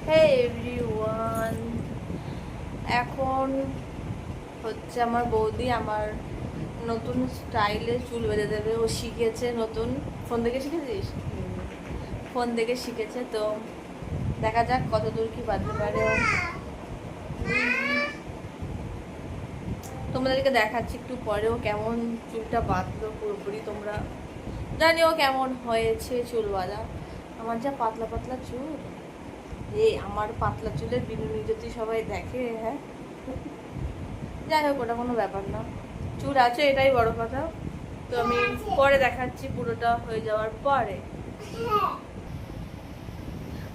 হে everyone, এখন হচ্ছে আমার বৌদি আমার নতুন স্টাইলে চুল বেঁধে দেবে। ও শিখেছে নতুন, ফোন দেখে শিখেছিস? ফোন দেখে শিখেছে, তো দেখা যাক কতদূর কি বাঁধতে পারে ও। তোমাদেরকে দেখাচ্ছি একটু পরেও কেমন চুলটা বাঁধলো পুরোপুরি। তোমরা জানিও কেমন হয়েছে চুল বাঁধা। আমার যা পাতলা পাতলা চুল, এই আমার পাতলা চুলের বিনুনি যদি সবাই দেখে, হ্যাঁ যাই হোক, ওটা কোনো ব্যাপার না। চুল আছে, এটাই বড় কথা। তো আমি পরে দেখাচ্ছি পুরোটা হয়ে যাওয়ার পরে।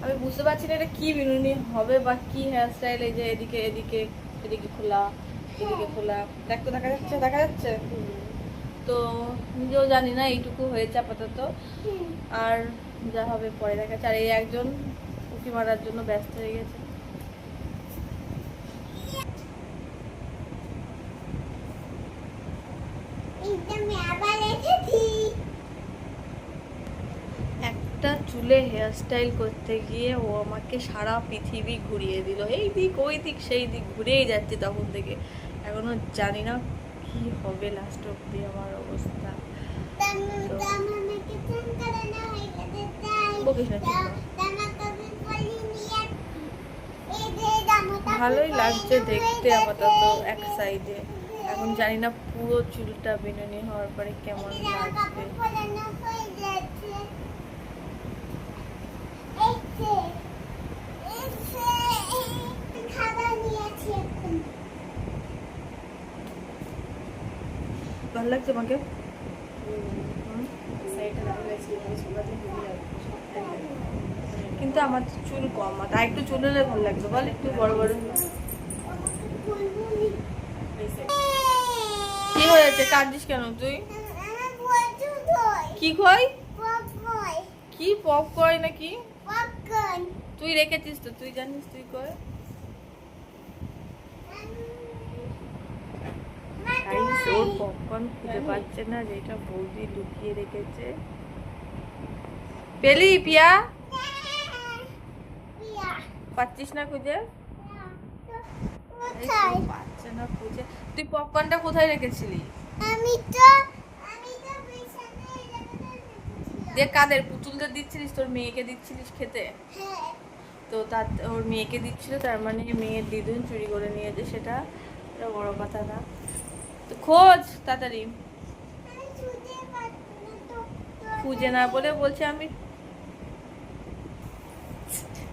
আমি বুঝতে পারছি না এটা কি বিনুনি হবে বা কি হেয়ার স্টাইল। এই যে এদিকে এদিকে এদিকে খোলা, এদিকে খোলা, দেখতো দেখা যাচ্ছে, দেখা যাচ্ছে। তো নিজেও জানি না, এইটুকু হয়েছে আপাতত। আর যা হবে পরে দেখাচ্ছে। আর এই একজন উঁকি মারার জন্য ব্যস্ত হয়ে গেছে। একটা চুলে হেয়ারস্টাইল করতে গিয়ে ও আমাকে সারা পৃথিবী ঘুরিয়ে দিল। এই দিক ওই দিক সেই দিক ঘুরেই যাচ্ছে তখন থেকে। এখনো জানি না কি হবে লাস্ট অব্দি আমার অবস্থা। ভালোই লাগছে দেখতে আপাতত এক সাইডে। এখন জানি না পুরো চুলটা বিনুনি হওয়ার পরে কেমন লাগবে। ভালো লাগছে আমাকে? কিন্তু আমার চুল কম, তাই একটু চুল হলে ভালো লাগবে বল, একটু বড় বড়। কি হয়েছে, কাঁদছিস কেন তুই? কি কই? কি পপ কয় নাকি? তুই রেখেছিস তো, তুই জানিস, তুই কয়। ওর পপকর্ন খুঁজে পাচ্ছে না, যেটা বৌদি লুকিয়ে রেখেছে। পেলি পিয়া? পাচ্ছিস না খুঁজে? পাচ্ছে না খুঁজে। তুই পপকর্নটা কোথায় রেখেছিলি? দেখ, কাদের পুতুলদের দিচ্ছিলিস? তোর মেয়েকে দিচ্ছিলিস খেতে? তো তার ওর মেয়েকে দিচ্ছিল, তার মানে মেয়ের দিদুন চুরি করে নিয়েছে। সেটা বড় কথা না। তো খোঁজ তাড়াতাড়ি। খুঁজে না বলে বলছে আমি